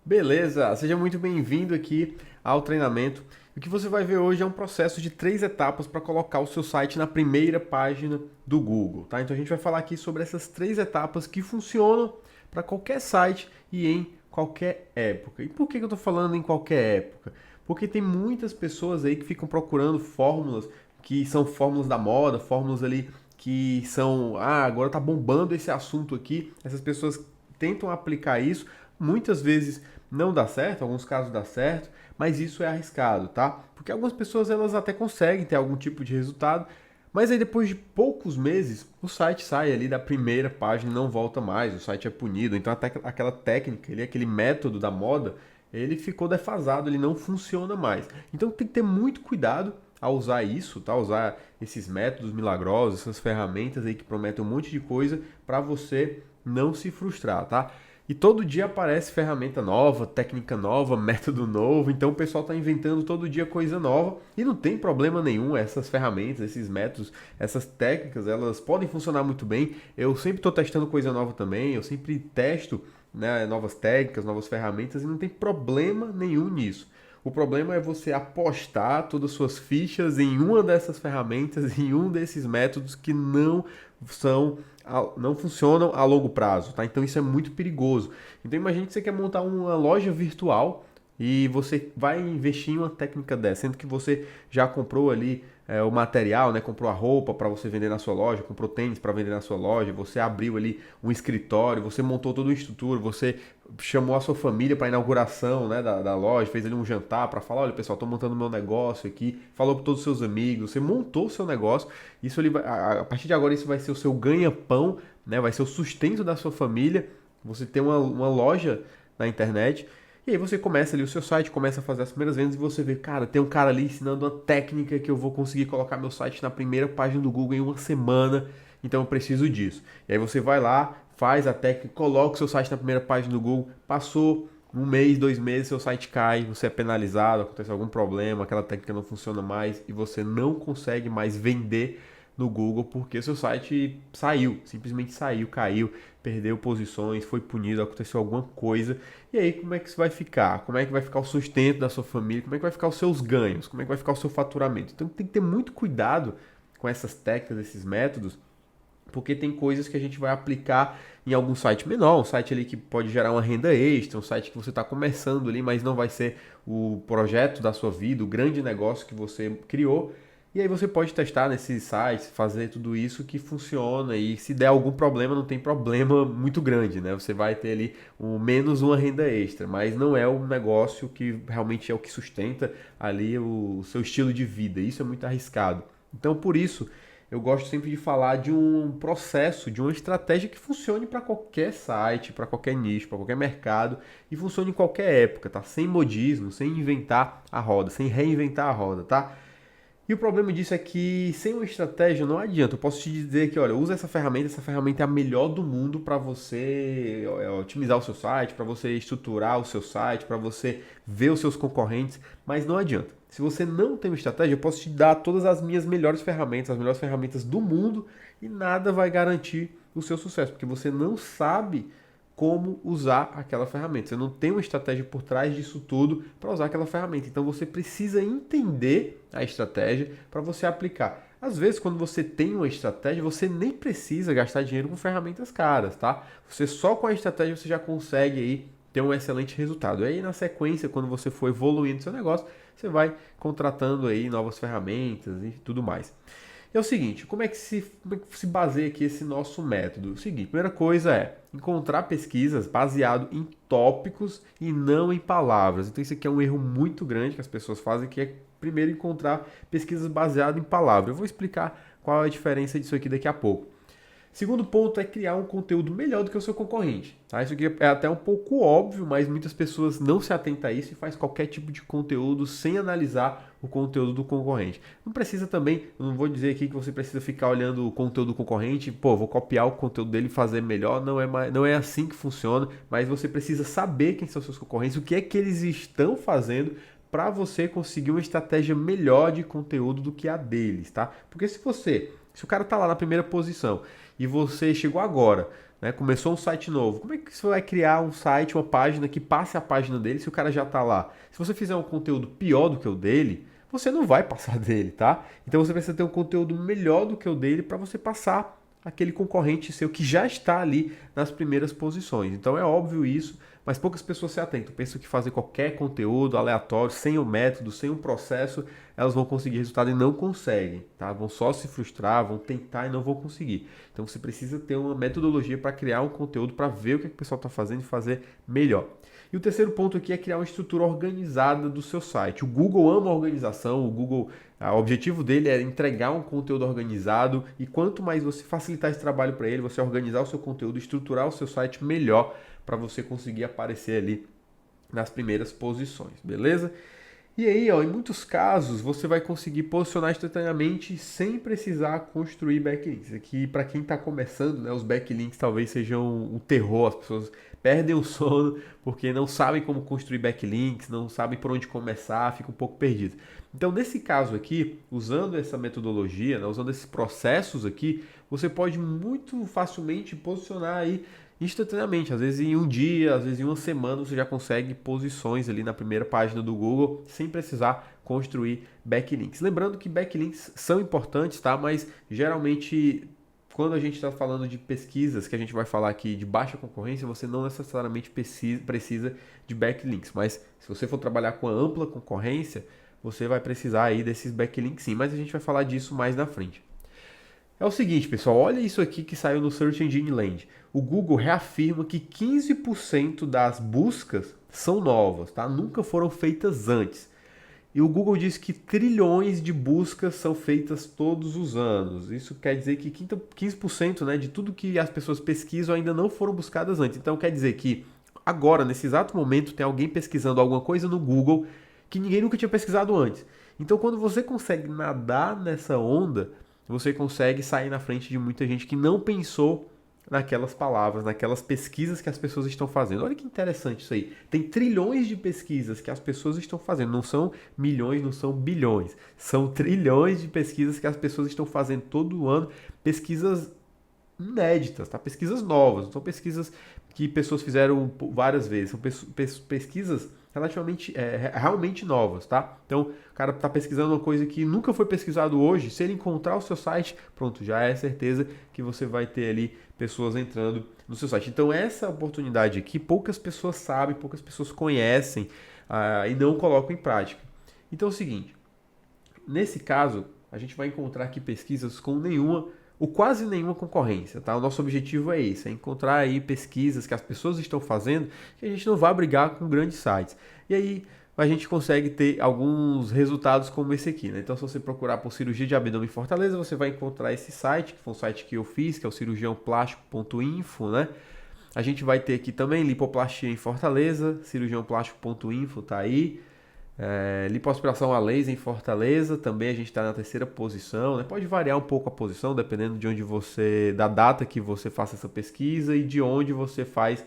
Beleza, seja muito bem-vindo aqui ao treinamento. O que você vai ver hoje é um processo de 3 etapas para colocar o seu site na primeira página do Google, tá? Então a gente vai falar aqui sobre essas 3 etapas que funcionam para qualquer site e em qualquer época. E por que eu estou falando em qualquer época? Porque tem muitas pessoas aí que ficam procurando fórmulas que são fórmulas da moda, fórmulas ali que são, agora tá bombando esse assunto aqui. Essas pessoas tentam aplicar isso, muitas vezes não dá certo, em alguns casos dá certo, mas isso é arriscado, tá? Porque algumas pessoas elas até conseguem ter algum tipo de resultado, mas aí depois de poucos meses o site sai ali da primeira página e não volta mais, o site é punido, então até aquela técnica, aquele método da moda, ele ficou defasado, ele não funciona mais. Então tem que ter muito cuidado ao usar isso, tá? Usar esses métodos milagrosos, essas ferramentas aí que prometem um monte de coisa para você não se frustrar, tá? E todo dia aparece ferramenta nova, técnica nova, método novo, então o pessoal está inventando todo dia coisa nova e não tem problema nenhum. Essas ferramentas, esses métodos, essas técnicas, elas podem funcionar muito bem. Eu sempre estou testando coisa nova também, eu sempre testo, né, novas técnicas, novas ferramentas e não tem problema nenhum nisso. O problema é você apostar todas as suas fichas em uma dessas ferramentas, em um desses métodos que são não funcionam a longo prazo, tá? Então isso é muito perigoso. Então imagine que você quer montar uma loja virtual e você vai investir em uma técnica dessa, sendo que você já comprou ali o material, né? Comprou a roupa para você vender na sua loja, comprou tênis para vender na sua loja, você abriu ali um escritório, você montou toda uma estrutura, você chamou a sua família para a inauguração, né, da loja, fez ali um jantar para falar, olha pessoal, estou montando meu negócio aqui, falou para todos os seus amigos, você montou o seu negócio, isso ele vai, a partir de agora isso vai ser o seu ganha-pão, né, vai ser o sustento da sua família, você tem uma loja na internet. E aí você começa ali o seu site, começa a fazer as primeiras vendas e você vê, cara, tem um cara ali ensinando uma técnica que eu vou conseguir colocar meu site na primeira página do Google em uma semana, então eu preciso disso. E aí você vai lá, faz a técnica, coloca o seu site na primeira página do Google, passou um mês, 2 meses, seu site cai, você é penalizado, acontece algum problema, aquela técnica não funciona mais e você não consegue mais vender no Google porque seu site saiu, simplesmente saiu, caiu, perdeu posições, foi punido, aconteceu alguma coisa. E aí, como é que isso vai ficar? Como é que vai ficar o sustento da sua família? Como é que vai ficar os seus ganhos? Como é que vai ficar o seu faturamento? Então tem que ter muito cuidado com essas técnicas, esses métodos, porque tem coisas que a gente vai aplicar em algum site menor, um site ali que pode gerar uma renda extra, um site que você está começando ali, mas não vai ser o projeto da sua vida, o grande negócio que você criou. E aí você pode testar nesses sites, fazer tudo isso que funciona e se der algum problema, não tem problema muito grande, né? Você vai ter ali menos uma renda extra, mas não é um negócio que realmente é o que sustenta ali o seu estilo de vida. Isso é muito arriscado. Então, por isso, eu gosto sempre de falar de um processo, de uma estratégia que funcione para qualquer site, para qualquer nicho, para qualquer mercado e funcione em qualquer época, tá? Sem modismo, sem inventar a roda, sem reinventar a roda, tá? E o problema disso é que sem uma estratégia não adianta. Eu posso te dizer que, olha, usa essa ferramenta é a melhor do mundo para você otimizar o seu site, para você estruturar o seu site, para você ver os seus concorrentes, mas não adianta. Se você não tem uma estratégia, eu posso te dar todas as minhas melhores ferramentas, as melhores ferramentas do mundo e nada vai garantir o seu sucesso, porque você não sabe como usar aquela ferramenta. Você não tem uma estratégia por trás disso tudo para usar aquela ferramenta. Então você precisa entender a estratégia para você aplicar. Às vezes, quando você tem uma estratégia, você nem precisa gastar dinheiro com ferramentas caras, tá? Você só com a estratégia você já consegue aí ter um excelente resultado. E aí, na sequência, quando você for evoluindo seu negócio, você vai contratando aí novas ferramentas e tudo mais. É o seguinte, como é que se baseia aqui esse nosso método? O seguinte, primeira coisa é encontrar pesquisas baseado em tópicos e não em palavras. Então isso aqui é um erro muito grande que as pessoas fazem, que é primeiro encontrar pesquisas baseadas em palavras. Eu vou explicar qual é a diferença disso aqui daqui a pouco. Segundo ponto é criar um conteúdo melhor do que o seu concorrente. Tá? Isso aqui é até um pouco óbvio, mas muitas pessoas não se atentam a isso e faz qualquer tipo de conteúdo sem analisar o conteúdo do concorrente. Não precisa também, não vou dizer aqui que você precisa ficar olhando o conteúdo do concorrente, pô, vou copiar o conteúdo dele e fazer melhor, não é assim que funciona, mas você precisa saber quem são seus concorrentes, o que é que eles estão fazendo para você conseguir uma estratégia melhor de conteúdo do que a deles, tá? Porque se o cara tá lá na primeira posição e você chegou agora, né? Começou um site novo. Como é que você vai criar um site, uma página que passe a página dele se o cara já está lá? Se você fizer um conteúdo pior do que o dele, você não vai passar dele, tá? Então você precisa ter um conteúdo melhor do que o dele para você passar aquele concorrente seu que já está ali nas primeiras posições. Então é óbvio isso, mas poucas pessoas se atentam. Pensam que fazer qualquer conteúdo aleatório, sem o método, sem o processo, elas vão conseguir resultado e não conseguem, tá? Vão só se frustrar, vão tentar e não vão conseguir. Então você precisa ter uma metodologia para criar um conteúdo, para ver o que o pessoal está fazendo e fazer melhor. E o terceiro ponto aqui é criar uma estrutura organizada do seu site. O Google ama organização, o objetivo dele é entregar um conteúdo organizado e quanto mais você facilitar esse trabalho para ele, você organizar o seu conteúdo, estruturar o seu site melhor para você conseguir aparecer ali nas primeiras posições, beleza? E aí, ó, em muitos casos, você vai conseguir posicionar instantaneamente sem precisar construir backlinks. Aqui, para quem está começando, né, os backlinks talvez sejam o terror. As pessoas perdem o sono porque não sabem como construir backlinks, não sabem por onde começar, ficam um pouco perdidos. Então, nesse caso aqui, usando essa metodologia, né, usando esses processos aqui, você pode muito facilmente posicionar aí instantaneamente, às vezes em um dia, às vezes em uma semana você já consegue posições ali na primeira página do Google sem precisar construir backlinks. Lembrando que backlinks são importantes, tá? Mas geralmente quando a gente está falando de pesquisas, que a gente vai falar aqui de baixa concorrência, você não necessariamente precisa de backlinks, mas se você for trabalhar com a ampla concorrência, você vai precisar aí desses backlinks sim, mas a gente vai falar disso mais na frente. É o seguinte, pessoal, olha isso aqui que saiu no Search Engine Land. O Google reafirma que 15% das buscas são novas, tá? Nunca foram feitas antes. E o Google diz que trilhões de buscas são feitas todos os anos. Isso quer dizer que 15%, né, de tudo que as pessoas pesquisam ainda não foram buscadas antes. Então quer dizer que agora, nesse exato momento, tem alguém pesquisando alguma coisa no Google que ninguém nunca tinha pesquisado antes. Então quando você consegue nadar nessa onda, você consegue sair na frente de muita gente que não pensou naquelas palavras, naquelas pesquisas que as pessoas estão fazendo. Olha que interessante isso aí. Tem trilhões de pesquisas que as pessoas estão fazendo. Não são milhões, não são bilhões. São trilhões de pesquisas que as pessoas estão fazendo todo ano. Pesquisas inéditas, tá? Pesquisas novas. Não são pesquisas que pessoas fizeram várias vezes. São pesquisas relativamente, realmente novas, tá? Então, o cara está pesquisando uma coisa que nunca foi pesquisado hoje. Se ele encontrar o seu site, pronto, já é certeza que você vai ter ali pessoas entrando no seu site. Então, essa oportunidade aqui, poucas pessoas sabem, poucas pessoas conhecem e não colocam em prática. Então, é o seguinte, nesse caso, a gente vai encontrar aqui pesquisas com nenhuma ou quase nenhuma concorrência, tá? O nosso objetivo é esse, é encontrar aí pesquisas que as pessoas estão fazendo, que a gente não vai brigar com grandes sites. E aí a gente consegue ter alguns resultados como esse aqui, né? Então se você procurar por cirurgia de abdômen em Fortaleza, você vai encontrar esse site, que foi um site que eu fiz, que é o cirurgiãoplástico.info, né? A gente vai ter aqui também lipoplastia em Fortaleza, cirurgiãoplástico.info, tá aí. Lipoaspiração a laser em Fortaleza, também a gente está na terceira posição, né? Pode variar um pouco a posição, dependendo de onde da data que você faça essa pesquisa e de onde você faz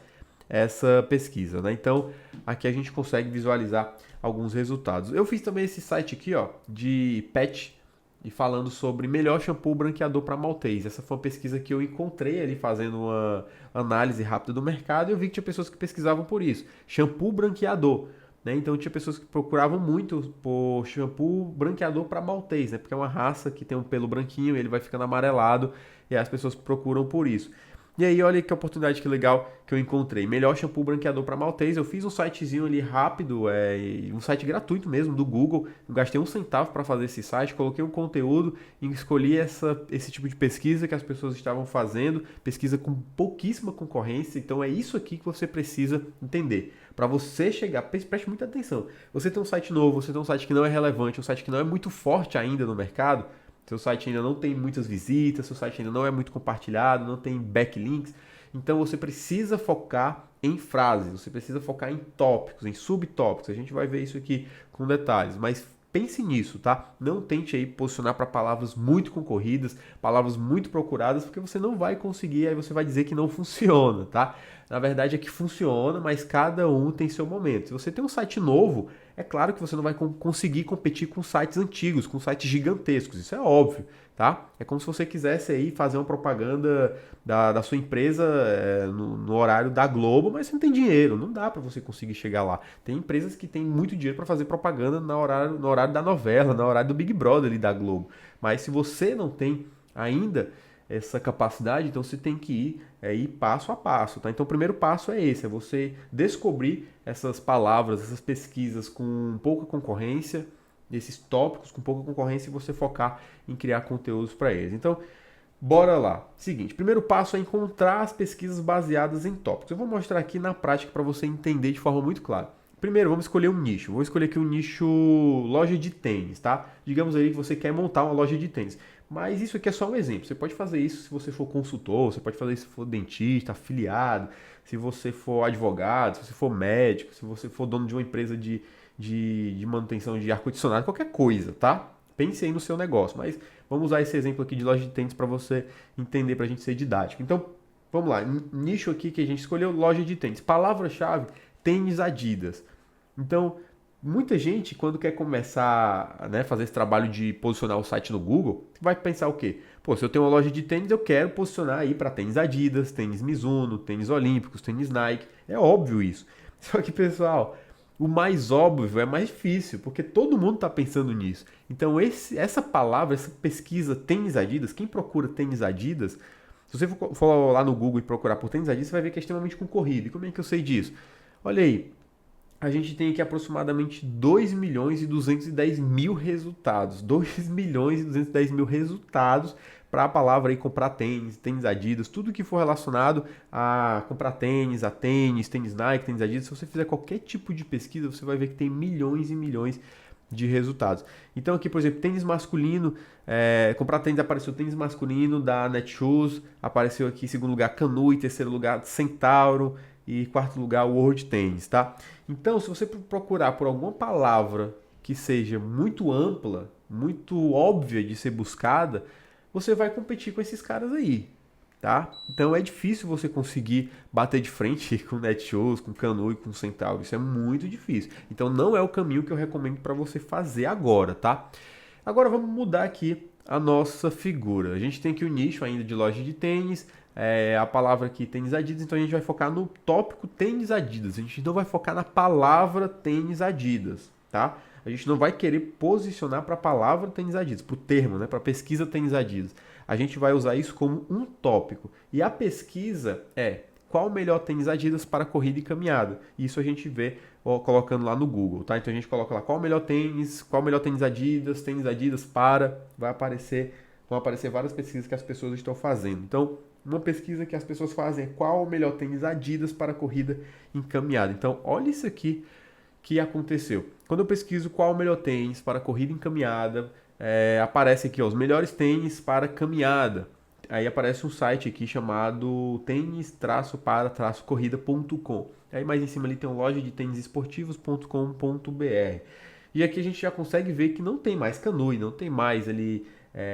essa pesquisa, né? Então, aqui a gente consegue visualizar alguns resultados. Eu fiz também esse site aqui, ó, de pet, e falando sobre melhor shampoo branqueador para maltês. Essa foi uma pesquisa que eu encontrei ali fazendo uma análise rápida do mercado e eu vi que tinha pessoas que pesquisavam por isso. Shampoo branqueador. Né? Então tinha pessoas que procuravam muito por shampoo branqueador para maltês, né? Porque é uma raça que tem um pelo branquinho e ele vai ficando amarelado e as pessoas procuram por isso. E aí olha que oportunidade que legal que eu encontrei. Melhor shampoo branqueador para maltês. Eu fiz um sitezinho ali rápido, um site gratuito mesmo do Google. Eu gastei 1 centavo para fazer esse site, coloquei um conteúdo e escolhi esse tipo de pesquisa que as pessoas estavam fazendo, pesquisa com pouquíssima concorrência. Então é isso aqui que você precisa entender. Para você chegar, preste muita atenção. Você tem um site novo, você tem um site que não é relevante, um site que não é muito forte ainda no mercado, seu site ainda não tem muitas visitas, seu site ainda não é muito compartilhado, não tem backlinks. Então você precisa focar em frases, você precisa focar em tópicos, em subtópicos. A gente vai ver isso aqui com detalhes, mas pense nisso, tá? Não tente aí posicionar para palavras muito concorridas, palavras muito procuradas, porque você não vai conseguir, aí você vai dizer que não funciona, tá? Na verdade é que funciona, mas cada um tem seu momento. Se você tem um site novo, é claro que você não vai conseguir competir com sites antigos, com sites gigantescos, isso é óbvio, tá? É como se você quisesse aí fazer uma propaganda da sua empresa no horário da Globo, mas você não tem dinheiro, não dá para você conseguir chegar lá. Tem empresas que têm muito dinheiro para fazer propaganda no horário da novela, no horário do Big Brother ali da Globo. Mas se você não tem ainda essa capacidade, então você tem que ir passo a passo, tá? Então o primeiro passo é esse, é você descobrir essas palavras, essas pesquisas com pouca concorrência, esses tópicos com pouca concorrência e você focar em criar conteúdos para eles. Então, bora lá. Seguinte, primeiro passo é encontrar as pesquisas baseadas em tópicos. Eu vou mostrar aqui na prática para você entender de forma muito clara. Primeiro, vamos escolher um nicho. Vou escolher aqui um nicho loja de tênis, tá? Digamos aí que você quer montar uma loja de tênis. Mas isso aqui é só um exemplo. Você pode fazer isso se você for consultor, você pode fazer isso se for dentista, afiliado, se você for advogado, se você for médico, se você for dono de uma empresa de manutenção de ar-condicionado, qualquer coisa, tá? Pense aí no seu negócio. Mas vamos usar esse exemplo aqui de loja de tênis para você entender, para a gente ser didático. Então, vamos lá. Nicho aqui que a gente escolheu, loja de tênis. Palavra-chave, tênis Adidas. Então, muita gente, quando quer começar a fazer esse trabalho de posicionar o site no Google, vai pensar o quê? Pô, se eu tenho uma loja de tênis, eu quero posicionar aí para tênis Adidas, tênis Mizuno, tênis Olímpicos, tênis Nike. É óbvio isso. Só que, pessoal, o mais óbvio é mais difícil, porque todo mundo está pensando nisso. Então, essa palavra, essa pesquisa tênis Adidas, quem procura tênis Adidas, se você for lá no Google e procurar por tênis Adidas, você vai ver que é extremamente concorrido. E como é que eu sei disso? Olha aí, a gente tem aqui aproximadamente 2 milhões e 210 mil resultados. 2 milhões e 210 mil resultados para a palavra aí comprar tênis, tênis Adidas, tudo que for relacionado a comprar tênis, tênis Nike, tênis Adidas. Se você fizer qualquer tipo de pesquisa, você vai ver que tem milhões e milhões de resultados. Então aqui, por exemplo, tênis masculino, comprar tênis, apareceu tênis masculino da Netshoes, apareceu aqui em segundo lugar Canoe, terceiro lugar Centauro e quarto lugar World Tennis, tá? Então, se você procurar por alguma palavra que seja muito ampla, muito óbvia de ser buscada, você vai competir com esses caras aí, tá? Então é difícil você conseguir bater de frente com Netshoes, com Canoe, com Centauro. Isso é muito difícil. Então não é o caminho que eu recomendo para você fazer agora, tá? Agora vamos mudar aqui a nossa figura. A gente tem aqui o nicho ainda de loja de tênis, a palavra aqui tênis Adidas, então a gente vai focar no tópico tênis Adidas. A gente não vai focar na palavra tênis Adidas, tá? A gente não vai querer posicionar para a palavra tênis Adidas, para o termo, né? Para a pesquisa tênis Adidas. A gente vai usar isso como um tópico. E a pesquisa é qual o melhor tênis Adidas para corrida e caminhada. Isso a gente vê colocando lá no Google, tá? Então a gente coloca lá qual o melhor tênis Adidas para, vão aparecer várias pesquisas que as pessoas estão fazendo. Então, uma pesquisa que as pessoas fazem é qual o melhor tênis Adidas para corrida e caminhada. Então, olha isso aqui que aconteceu. Quando eu pesquiso qual o melhor tênis para corrida e caminhada, aparece aqui ó, os melhores tênis para caminhada. Aí aparece um site aqui chamado tênis-para-corrida.com. Aí mais em cima ali tem uma loja de tênis esportivos.com.br. E aqui a gente já consegue ver que não tem mais Canoe, não tem mais ali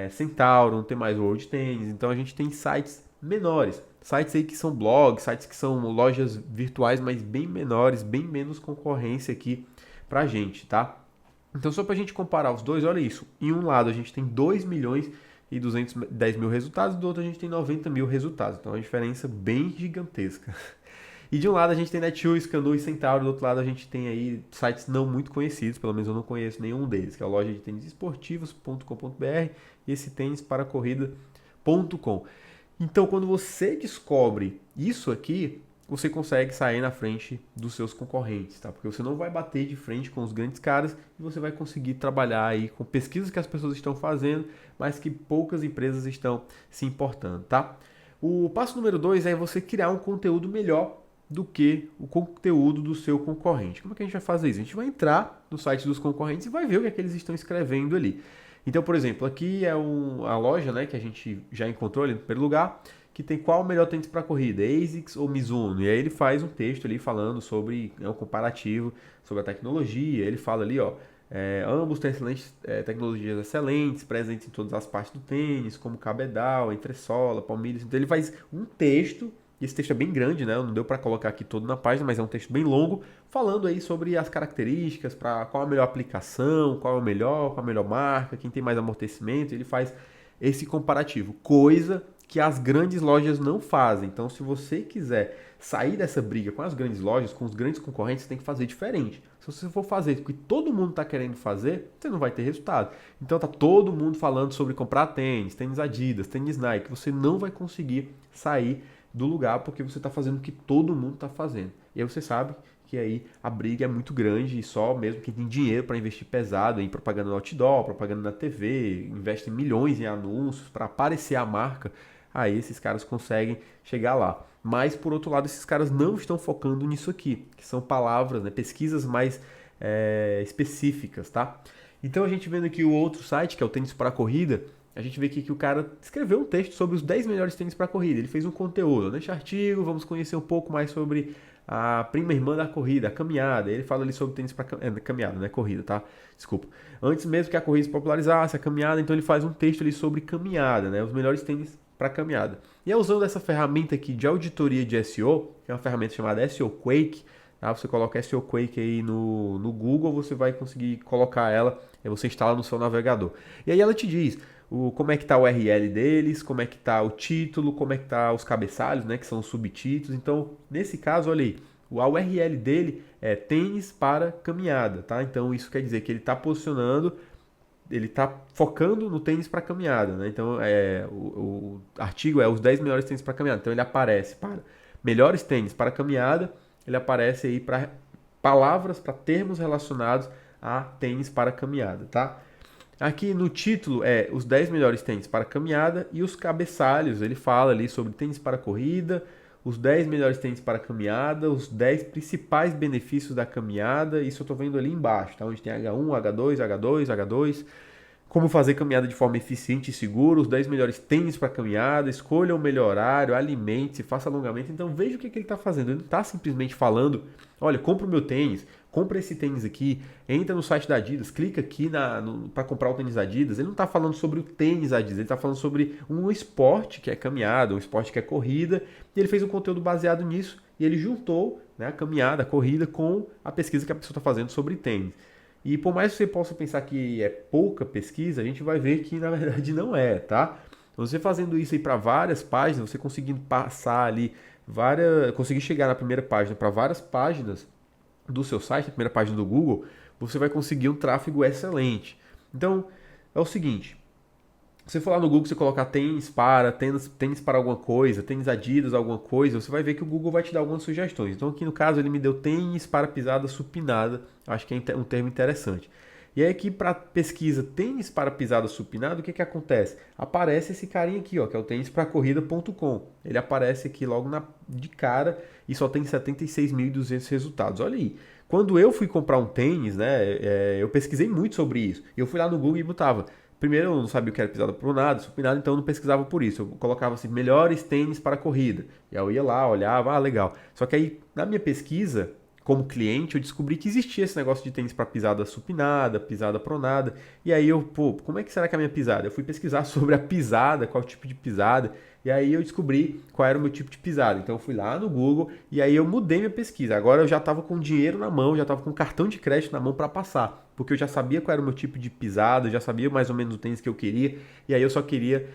Centauro, não tem mais World Tennis. Então a gente tem sites menores. Sites aí que são blogs, sites que são lojas virtuais, mas bem menores, bem menos concorrência aqui pra gente, tá? Então só pra gente comparar os dois, olha isso. Em um lado a gente tem 2 milhões e 210 mil resultados, do outro a gente tem 90 mil resultados. Então é uma diferença bem gigantesca. E de um lado a gente tem Netshoes, Canoe e Centauro, do outro lado a gente tem aí sites não muito conhecidos, pelo menos eu não conheço nenhum deles, que é a loja de tênis esportivos.com.br e esse tênis para corrida.com. Então, quando você descobre isso aqui, você consegue sair na frente dos seus concorrentes, tá? Porque você não vai bater de frente com os grandes caras e você vai conseguir trabalhar aí com pesquisas que as pessoas estão fazendo, mas que poucas empresas estão se importando, tá? O passo número 2 é você criar um conteúdo melhor do que o conteúdo do seu concorrente. Como é que a gente vai fazer isso? A gente vai entrar no site dos concorrentes e vai ver o que é que eles estão escrevendo ali. Então, por exemplo, aqui é a loja, né, que a gente já encontrou ali no primeiro lugar, que tem qual o melhor tênis para corrida, ASICS ou Mizuno. E aí ele faz um texto ali falando sobre um comparativo, sobre a tecnologia. Ele fala ali, ó, ambos têm tecnologias excelentes, presentes em todas as partes do tênis, como cabedal, entressola, palmilhas. Então ele faz um texto e esse texto é bem grande, né? Não deu para colocar aqui todo na página, mas é um texto bem longo, falando aí sobre as características, para qual a melhor aplicação, qual a melhor marca, quem tem mais amortecimento. Ele faz esse comparativo, coisa que as grandes lojas não fazem. Então, se você quiser sair dessa briga com as grandes lojas, com os grandes concorrentes, você tem que fazer diferente. Se você for fazer o que todo mundo está querendo fazer, você não vai ter resultado. Então tá todo mundo falando sobre comprar tênis Adidas, tênis Nike. Você não vai conseguir sair do lugar porque você está fazendo o que todo mundo está fazendo. E aí você sabe que aí a briga é muito grande e só mesmo quem tem dinheiro para investir pesado em propaganda no outdoor, propaganda na TV, investe milhões em anúncios para aparecer a marca, aí esses caras conseguem chegar lá. Mas, por outro lado, esses caras não estão focando nisso aqui, que são palavras, né, pesquisas mais específicas, tá? Então, a gente vendo aqui o outro site, que é o Tênis para Corrida, a gente vê aqui que o cara escreveu um texto sobre os 10 melhores tênis para corrida. Ele fez um conteúdo neste artigo, vamos conhecer um pouco mais sobre a prima irmã da corrida, a caminhada. Ele fala ali sobre tênis para caminhada, não é corrida, tá? Desculpa. Antes mesmo que a corrida se popularizasse, a caminhada, então ele faz um texto ali sobre caminhada, né? Os melhores tênis para caminhada. E é usando essa ferramenta aqui de auditoria de SEO, que é uma ferramenta chamada SEO Quake, tá? Você coloca SEO Quake aí no Google, você vai conseguir colocar ela, você instala no seu navegador. E aí ela te diz como é que está o URL deles, como é que está o título, como é que está os cabeçalhos, né, que são os subtítulos. Então, nesse caso, olha aí, a URL dele é tênis para caminhada, tá? Então, isso quer dizer que ele está posicionando, ele está focando no tênis para caminhada, né? Então, o artigo é os 10 melhores tênis para caminhada. Então, ele aparece para melhores tênis para caminhada, ele aparece aí para palavras, para termos relacionados a tênis para caminhada, tá? Aqui no título é os 10 melhores tênis para caminhada e os cabeçalhos, ele fala ali sobre tênis para corrida, os 10 melhores tênis para caminhada, os 10 principais benefícios da caminhada, isso eu estou vendo ali embaixo, tá? Onde tem H1, H2, H2, H2, como fazer caminhada de forma eficiente e segura, os 10 melhores tênis para caminhada, escolha o melhor horário, alimente-se, faça alongamento. Então veja o que ele está fazendo. Ele não está simplesmente falando, olha, compra o meu tênis, compra esse tênis aqui, entra no site da Adidas, clica aqui para comprar o tênis Adidas. Ele não está falando sobre o tênis Adidas, ele está falando sobre um esporte que é caminhada, um esporte que é corrida, e ele fez um conteúdo baseado nisso, e ele juntou, né, a caminhada, a corrida, com a pesquisa que a pessoa está fazendo sobre tênis. E por mais que você possa pensar que é pouca pesquisa, a gente vai ver que na verdade não é, tá? Você fazendo isso aí para várias páginas, você conseguindo passar ali conseguir chegar na primeira página para várias páginas do seu site, a primeira página do Google, você vai conseguir um tráfego excelente. Então, é o seguinte, você for lá no Google, você colocar tênis para alguma coisa, tênis Adidas, alguma coisa, você vai ver que o Google vai te dar algumas sugestões. Então aqui no caso ele me deu tênis para pisada supinada, acho que é um termo interessante. E aí aqui para pesquisa tênis para pisada supinada, o que acontece? Aparece esse carinha aqui, ó, que é o tênispracorrida.com. Ele aparece aqui logo de cara e só tem 76.200 resultados. Olha aí. Quando eu fui comprar um tênis, né, eu pesquisei muito sobre isso. Eu fui lá no Google e botava. Primeiro eu não sabia o que era pisada pronada, supinada, então eu não pesquisava por isso. Eu colocava assim, melhores tênis para corrida. E aí eu ia lá, olhava, legal. Só que aí, na minha pesquisa, como cliente, eu descobri que existia esse negócio de tênis para pisada supinada, pisada pronada. E aí como é que será que é a minha pisada? Eu fui pesquisar sobre a pisada, qual tipo de pisada. E aí eu descobri qual era o meu tipo de pisada. Então eu fui lá no Google e aí eu mudei minha pesquisa. Agora eu já estava com dinheiro na mão, já estava com cartão de crédito na mão para passar. Porque eu já sabia qual era o meu tipo de pisada, já sabia mais ou menos o tênis que eu queria. E aí eu só queria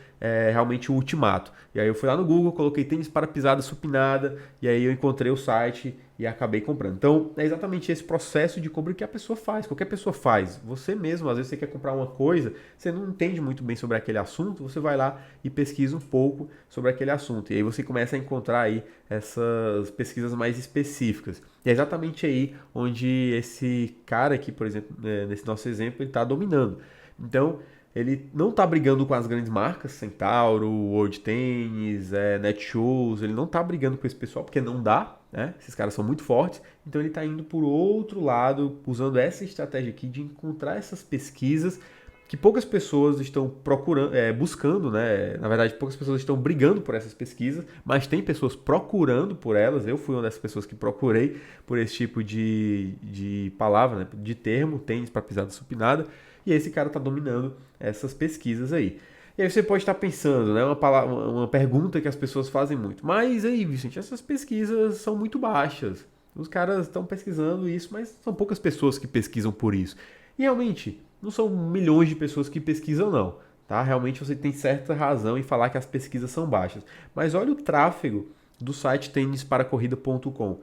realmente o ultimato. E aí eu fui lá no Google, coloquei tênis para pisada supinada. E aí eu encontrei o site e acabei comprando. Então é exatamente esse processo de compra que a pessoa faz. Qualquer pessoa faz. Você mesmo, às vezes você quer comprar uma coisa, você não entende muito bem sobre aquele assunto, você vai lá e pesquisa um pouco sobre aquele assunto. E aí você começa a encontrar aí essas pesquisas mais específicas. E é exatamente aí onde esse cara aqui, por exemplo, nesse nosso exemplo, ele está dominando. Então, ele não está brigando com as grandes marcas, Centauro, World Tennis, Netshoes, ele não está brigando com esse pessoal porque não dá, né? Esses caras são muito fortes, então ele está indo por outro lado, usando essa estratégia aqui de encontrar essas pesquisas que poucas pessoas estão procurando, buscando, né? Na verdade, poucas pessoas estão brigando por essas pesquisas, mas tem pessoas procurando por elas. Eu fui uma dessas pessoas que procurei por esse tipo de palavra, né? De termo, tênis para pisada supinada, e esse cara está dominando essas pesquisas aí. E aí você pode estar pensando, né? Uma pergunta que as pessoas fazem muito. Mas aí, Vicente, essas pesquisas são muito baixas. Os caras estão pesquisando isso, mas são poucas pessoas que pesquisam por isso. E realmente, não são milhões de pessoas que pesquisam, não. Tá? Realmente você tem certa razão em falar que as pesquisas são baixas. Mas olha o tráfego do site tênisparacorrida.com.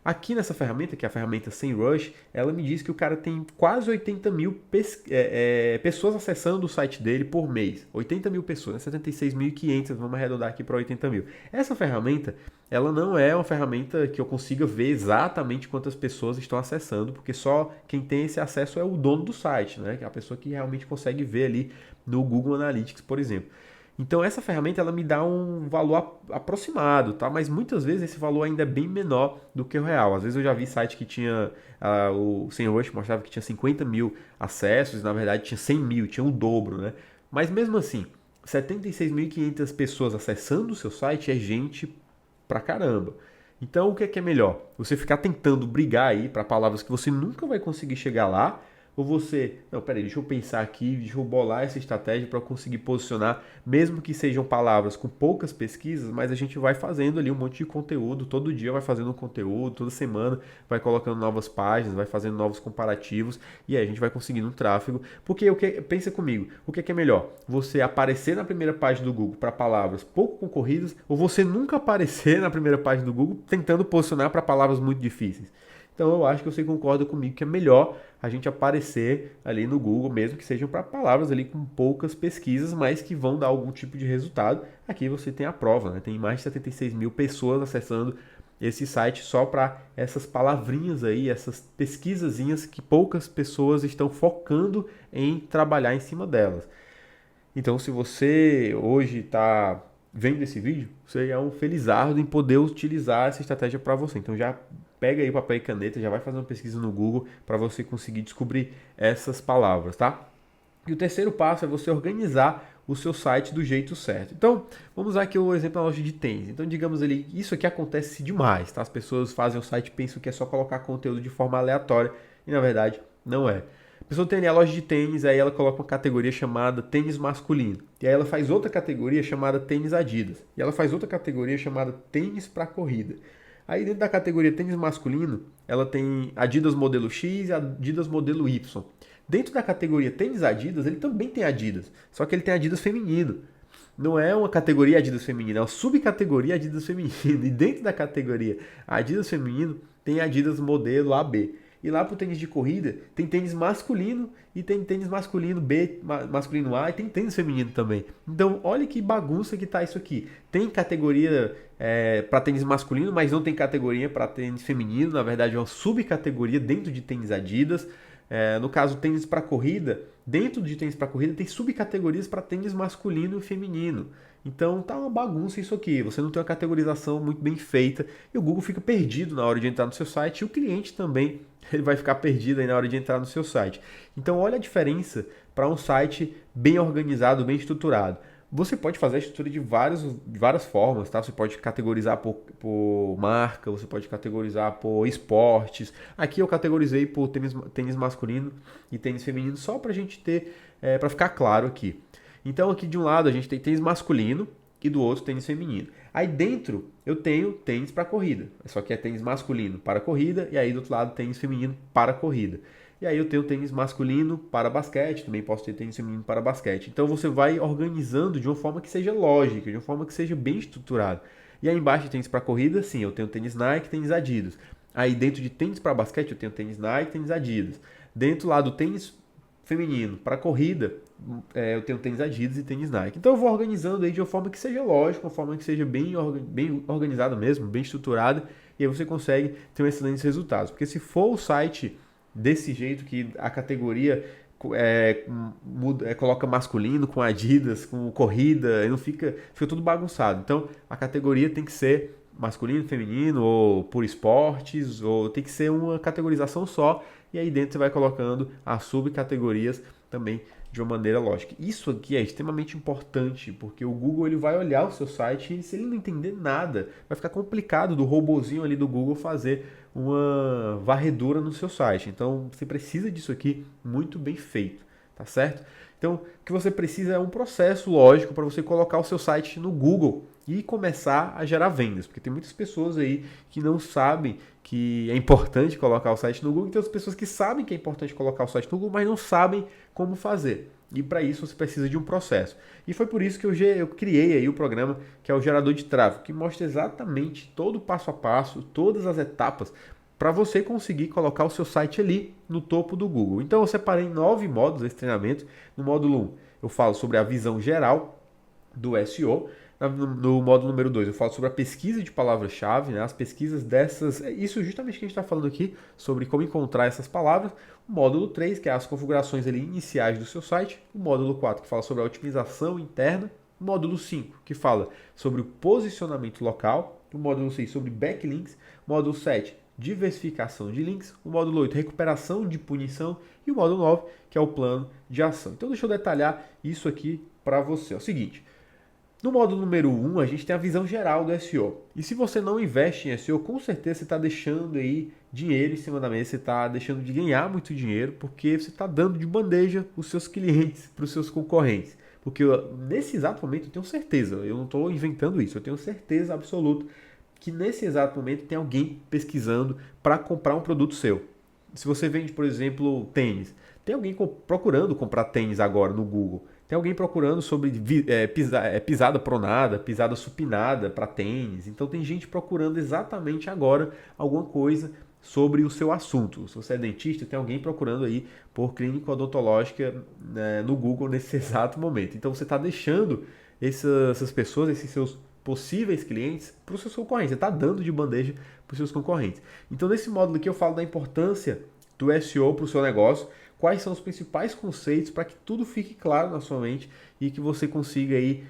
Aqui nessa ferramenta, que é a ferramenta SEMrush, ela me diz que o cara tem quase 80 mil pessoas acessando o site dele por mês. 80 mil pessoas, né? 76.500, vamos arredondar aqui para 80 mil. Essa ferramenta, ela não é uma ferramenta que eu consiga ver exatamente quantas pessoas estão acessando, porque só quem tem esse acesso é o dono do site, né? Que é a pessoa que realmente consegue ver ali no Google Analytics, por exemplo. Então essa ferramenta ela me dá um valor aproximado, tá? Mas muitas vezes esse valor ainda é bem menor do que o real. Às vezes eu já vi site que tinha o SEMrush mostrava que tinha 50 mil acessos, e na verdade tinha 100 mil, tinha o dobro, né? Mas mesmo assim, 76.500 pessoas acessando o seu site é gente pra caramba. Então o que é melhor? Você ficar tentando brigar aí para palavras que você nunca vai conseguir chegar lá, ou você, não, peraí, deixa eu pensar aqui, deixa eu bolar essa estratégia para conseguir posicionar, mesmo que sejam palavras com poucas pesquisas, mas a gente vai fazendo ali um monte de conteúdo, todo dia vai fazendo um conteúdo, toda semana vai colocando novas páginas, vai fazendo novos comparativos, e aí a gente vai conseguindo um tráfego. Porque pensa comigo, o que é melhor? Você aparecer na primeira página do Google para palavras pouco concorridas, ou você nunca aparecer na primeira página do Google tentando posicionar para palavras muito difíceis? Então eu acho que você concorda comigo que é melhor a gente aparecer ali no Google, mesmo que sejam para palavras ali com poucas pesquisas, mas que vão dar algum tipo de resultado. Aqui você tem a prova, né? Tem mais de 76 mil pessoas acessando esse site só para essas palavrinhas aí, essas pesquisazinhas que poucas pessoas estão focando em trabalhar em cima delas. Então, se você hoje está vendo esse vídeo, você é um felizardo em poder utilizar essa estratégia para você. Então, já pega aí papel e caneta, já vai fazer uma pesquisa no Google para você conseguir descobrir essas palavras, tá? E o terceiro passo é você organizar o seu site do jeito certo. Então, vamos usar aqui o exemplo da loja de tênis. Então, digamos ali, isso aqui acontece demais, tá? As pessoas fazem o site e pensam que é só colocar conteúdo de forma aleatória e, na verdade, não é. A pessoa tem ali a loja de tênis, aí ela coloca uma categoria chamada tênis masculino. E aí ela faz outra categoria chamada tênis Adidas. E ela faz outra categoria chamada tênis para corrida. Aí dentro da categoria tênis masculino, ela tem Adidas modelo X e Adidas modelo Y. Dentro da categoria tênis Adidas, ele também tem Adidas, só que ele tem Adidas feminino. Não é uma categoria Adidas feminino, é uma subcategoria Adidas feminino. E dentro da categoria Adidas feminino, tem Adidas modelo AB. E lá pro tênis de corrida, tem tênis masculino e tem tênis masculino B, masculino A e tem tênis feminino também. Então, olha que bagunça que tá isso aqui. Tem categoria para tênis masculino, mas não tem categoria para tênis feminino. Na verdade, é uma subcategoria dentro de tênis Adidas. No caso, tênis para corrida, dentro de tênis para corrida tem subcategorias para tênis masculino e feminino. Então tá uma bagunça isso aqui, você não tem uma categorização muito bem feita e o Google fica perdido na hora de entrar no seu site e o cliente também ele vai ficar perdido aí na hora de entrar no seu site. Então olha a diferença para um site bem organizado, bem estruturado. Você pode fazer a estrutura de várias formas, tá? Você pode categorizar por marca, você pode categorizar por esportes. Aqui eu categorizei por tênis masculino e tênis feminino só para a gente ter, para ficar claro aqui. Então aqui de um lado a gente tem tênis masculino e do outro tênis feminino. Aí dentro eu tenho tênis para corrida, só que é tênis masculino para corrida e aí do outro lado tênis feminino para corrida. E aí eu tenho tênis masculino para basquete, também posso ter tênis feminino para basquete. Então você vai organizando de uma forma que seja lógica, de uma forma que seja bem estruturada. E aí embaixo de tênis para corrida, sim, eu tenho tênis Nike, tênis Adidas. Aí dentro de tênis para basquete eu tenho tênis Nike, tênis Adidas. Dentro lá do tênis feminino para corrida, eu tenho tênis Adidas e tênis Nike. Então eu vou organizando aí de uma forma que seja lógica, uma forma que seja bem organizada mesmo, bem estruturada, e aí você consegue ter um excelentes resultados. Porque se for o site desse jeito que a categoria coloca masculino com Adidas, com corrida, e não fica tudo bagunçado. Então a categoria tem que ser masculino, feminino, ou por esportes, ou tem que ser uma categorização só, e aí dentro você vai colocando as subcategorias também de uma maneira lógica. Isso aqui é extremamente importante, porque o Google ele vai olhar o seu site e se ele não entender nada, vai ficar complicado do robozinho ali do Google fazer uma varredura no seu site. Então você precisa disso aqui muito bem feito, tá certo? Então, o que você precisa é um processo lógico para você colocar o seu site no Google e começar a gerar vendas, porque tem muitas pessoas aí que não sabem que é importante colocar o site no Google, e tem outras pessoas que sabem que é importante colocar o site no Google, mas não sabem como fazer. E para isso você precisa de um processo. E foi por isso que eu criei aí o programa que é o gerador de tráfego, que mostra exatamente todo o passo a passo, todas as etapas para você conseguir colocar o seu site ali no topo do Google. Então eu separei 9 módulos desse treinamento. No módulo 1 eu falo sobre a visão geral do SEO. No módulo número 2 eu falo sobre a pesquisa de palavras-chave, né? As pesquisas dessas, isso justamente que a gente está falando aqui, sobre como encontrar essas palavras. O módulo 3, que é as configurações ali iniciais do seu site. O módulo 4, que fala sobre a otimização interna. O módulo 5, que fala sobre o posicionamento local. O módulo 6, sobre backlinks. O módulo 7, diversificação de links. O módulo 8, recuperação de punição. E o módulo 9, que é o plano de ação. Então deixa eu detalhar isso aqui para você. É o seguinte, no módulo número 1, a gente tem a visão geral do SEO. E se você não investe em SEO, com certeza você está deixando aí dinheiro em cima da mesa, você está deixando de ganhar muito dinheiro, porque você está dando de bandeja os seus clientes para os seus concorrentes. Porque nesse exato momento eu tenho certeza, eu não estou inventando isso, eu tenho certeza absoluta que nesse exato momento tem alguém pesquisando para comprar um produto seu. Se você vende, por exemplo, tênis, tem alguém procurando comprar tênis agora no Google. Tem alguém procurando sobre pisada pronada, pisada supinada para tênis. Então tem gente procurando exatamente agora alguma coisa sobre o seu assunto. Se você é dentista, tem alguém procurando aí por clínica odontológica, né, no Google nesse exato momento. Então você está deixando essas pessoas, esses seus possíveis clientes, para os seus concorrentes. Você está dando de bandeja para os seus concorrentes. Então nesse módulo aqui eu falo da importância do SEO para o seu negócio, quais são os principais conceitos para que tudo fique claro na sua mente e que você consiga aí,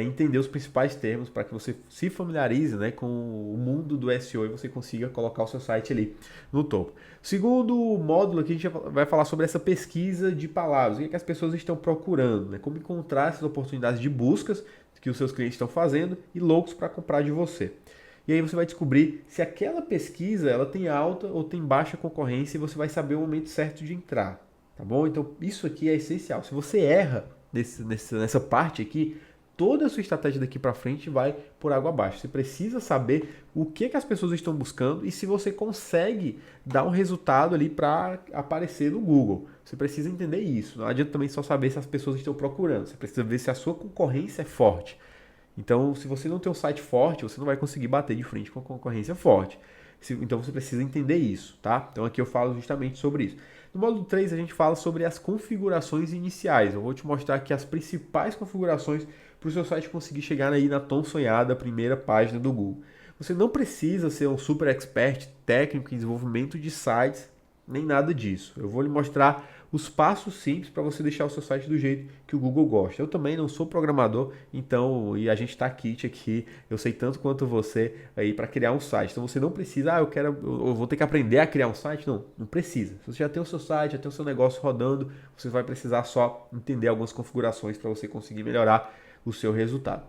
entender os principais termos para que você se familiarize, né, com o mundo do SEO e você consiga colocar o seu site ali no topo. Segundo módulo aqui a gente vai falar sobre essa pesquisa de palavras, o que as pessoas estão procurando, né, como encontrar essas oportunidades de buscas que os seus clientes estão fazendo e loucos para comprar de você. E aí você vai descobrir se aquela pesquisa ela tem alta ou tem baixa concorrência e você vai saber o momento certo de entrar. Tá bom? Então isso aqui é essencial. Se você erra nessa parte aqui, toda a sua estratégia daqui para frente vai por água abaixo. Você precisa saber o que as pessoas estão buscando e se você consegue dar um resultado ali para aparecer no Google. Você precisa entender isso. Não adianta também só saber se as pessoas estão procurando. Você precisa ver se a sua concorrência é forte. Então, se você não tem um site forte, você não vai conseguir bater de frente com a concorrência forte. Então, você precisa entender isso, tá? Então, aqui eu falo justamente sobre isso. No módulo 3, a gente fala sobre as configurações iniciais. Eu vou te mostrar aqui as principais configurações para o seu site conseguir chegar aí na tão sonhada primeira página do Google. Você não precisa ser um super expert técnico em desenvolvimento de sites, nem nada disso. Eu vou lhe mostrar os passos simples para você deixar o seu site do jeito que o Google gosta. Eu também não sou programador, então, e a gente está aqui, eu sei tanto quanto você aí para criar um site. Então você não precisa, eu vou ter que aprender a criar um site. Não precisa. Se você já tem o seu site, já tem o seu negócio rodando, você vai precisar só entender algumas configurações para você conseguir melhorar o seu resultado.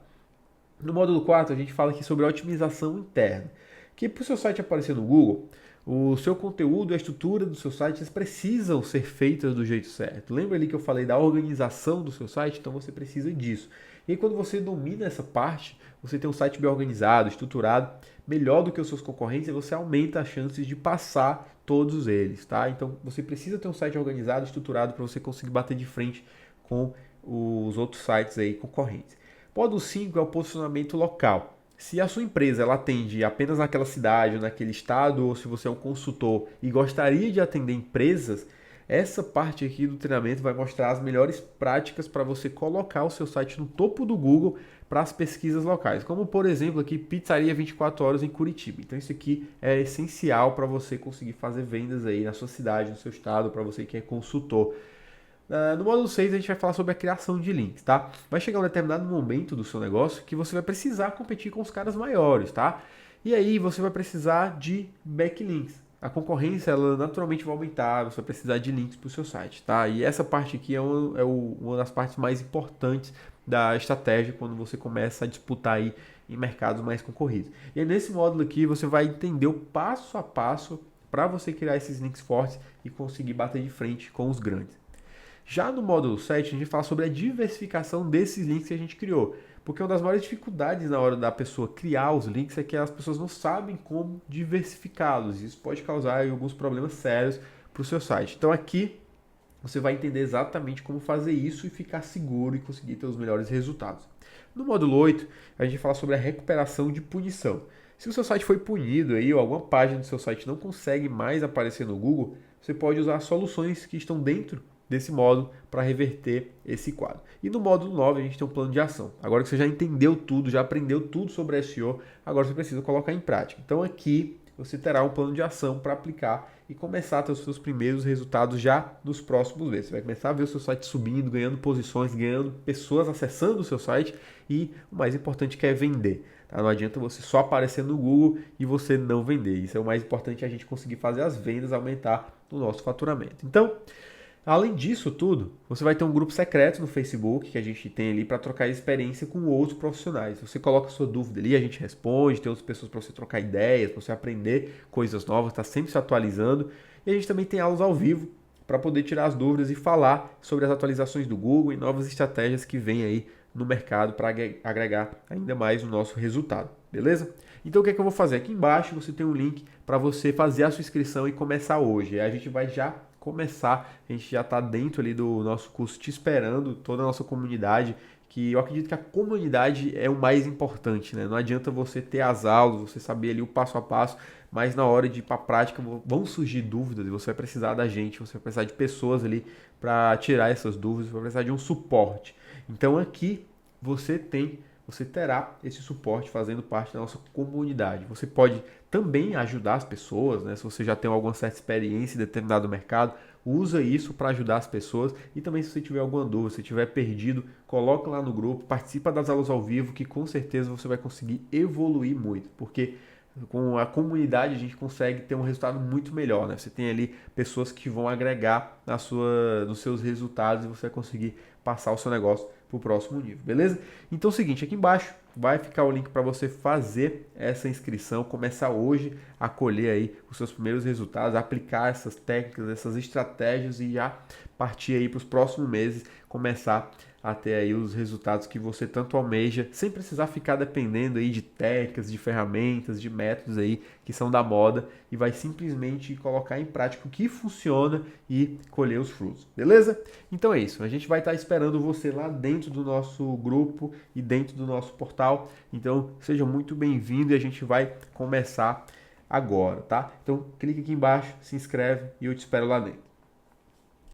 No módulo 4, a gente fala aqui sobre a otimização interna, que para o seu site aparecer no Google, o seu conteúdo e a estrutura do seu site precisam ser feitas do jeito certo. Lembra ali que eu falei da organização do seu site? Então você precisa disso. E aí, quando você domina essa parte, você tem um site bem organizado, estruturado, melhor do que os seus concorrentes, e você aumenta as chances de passar todos eles, tá? Então você precisa ter um site organizado, estruturado, para você conseguir bater de frente com os outros sites aí concorrentes. Módulo 5 é o posicionamento local. Se a sua empresa ela atende apenas naquela cidade, ou naquele estado, ou se você é um consultor e gostaria de atender empresas, essa parte aqui do treinamento vai mostrar as melhores práticas para você colocar o seu site no topo do Google para as pesquisas locais. Como, por exemplo, aqui, pizzaria 24 horas em Curitiba. Então isso aqui é essencial para você conseguir fazer vendas aí na sua cidade, no seu estado, para você que é consultor. No módulo 6 a gente vai falar sobre a criação de links, tá? Vai chegar um determinado momento do seu negócio que você vai precisar competir com os caras maiores, tá? E aí você vai precisar de backlinks. A concorrência, ela naturalmente vai aumentar, você vai precisar de links para o seu site, tá? E essa parte aqui é uma das partes mais importantes da estratégia quando você começa a disputar aí em mercados mais concorridos. E aí nesse módulo aqui você vai entender o passo a passo para você criar esses links fortes e conseguir bater de frente com os grandes. Já no módulo 7, a gente fala sobre a diversificação desses links que a gente criou. Porque uma das maiores dificuldades na hora da pessoa criar os links é que as pessoas não sabem como diversificá-los. Isso pode causar alguns problemas sérios para o seu site. Então aqui você vai entender exatamente como fazer isso e ficar seguro e conseguir ter os melhores resultados. No módulo 8, a gente fala sobre a recuperação de punição. Se o seu site foi punido aí, ou alguma página do seu site não consegue mais aparecer no Google, você pode usar soluções que estão dentro desse módulo para reverter esse quadro. E no módulo 9 a gente tem um plano de ação. Agora que você já entendeu tudo, já aprendeu tudo sobre SEO, agora você precisa colocar em prática. Então aqui você terá um plano de ação para aplicar e começar a ter os seus primeiros resultados já nos próximos meses. Você vai começar a ver o seu site subindo, ganhando posições, ganhando pessoas acessando o seu site e o mais importante que é vender. Tá? Não adianta você só aparecer no Google e você não vender. Isso é o mais importante, a gente conseguir fazer as vendas aumentar o nosso faturamento. Então, além disso tudo, você vai ter um grupo secreto no Facebook que a gente tem ali para trocar experiência com outros profissionais. Você coloca a sua dúvida ali, a gente responde, tem outras pessoas para você trocar ideias, para você aprender coisas novas, está sempre se atualizando. E a gente também tem aulas ao vivo para poder tirar as dúvidas e falar sobre as atualizações do Google e novas estratégias que vêm aí no mercado para agregar ainda mais o nosso resultado, beleza? Então o que é que eu vou fazer? Aqui embaixo você tem um link para você fazer a sua inscrição e começar hoje. Aí a gente vai já começar, a gente já está dentro ali do nosso curso te esperando, toda a nossa comunidade, que eu acredito que a comunidade é o mais importante, né? Não adianta você ter as aulas, você saber ali o passo a passo, mas na hora de ir para a prática vão surgir dúvidas e você vai precisar da gente, você vai precisar de pessoas ali para tirar essas dúvidas, você vai precisar de um suporte. Então aqui você terá esse suporte fazendo parte da nossa comunidade. Você pode também ajudar as pessoas, né? Se você já tem alguma certa experiência em determinado mercado, usa isso para ajudar as pessoas. E também se você tiver alguma dúvida, se estiver perdido, coloca lá no grupo, participa das aulas ao vivo, que com certeza você vai conseguir evoluir muito, porque com a comunidade a gente consegue ter um resultado muito melhor, né? Você tem ali pessoas que vão agregar nos seus resultados e você vai conseguir passar o seu negócio para o próximo nível, beleza? Então é o seguinte, aqui embaixo vai ficar o link para você fazer essa inscrição, começar hoje a colher aí os seus primeiros resultados, aplicar essas técnicas, essas estratégias e já partir aí para os próximos meses, começar a ter aí os resultados que você tanto almeja, sem precisar ficar dependendo aí de técnicas, de ferramentas, de métodos aí que são da moda e vai simplesmente colocar em prática o que funciona e colher os frutos, beleza? Então é isso, a gente vai estar esperando você lá dentro do nosso grupo e dentro do nosso portal, então seja muito bem-vindo e a gente vai começar agora, tá? Então clique aqui embaixo, se inscreve e eu te espero lá dentro.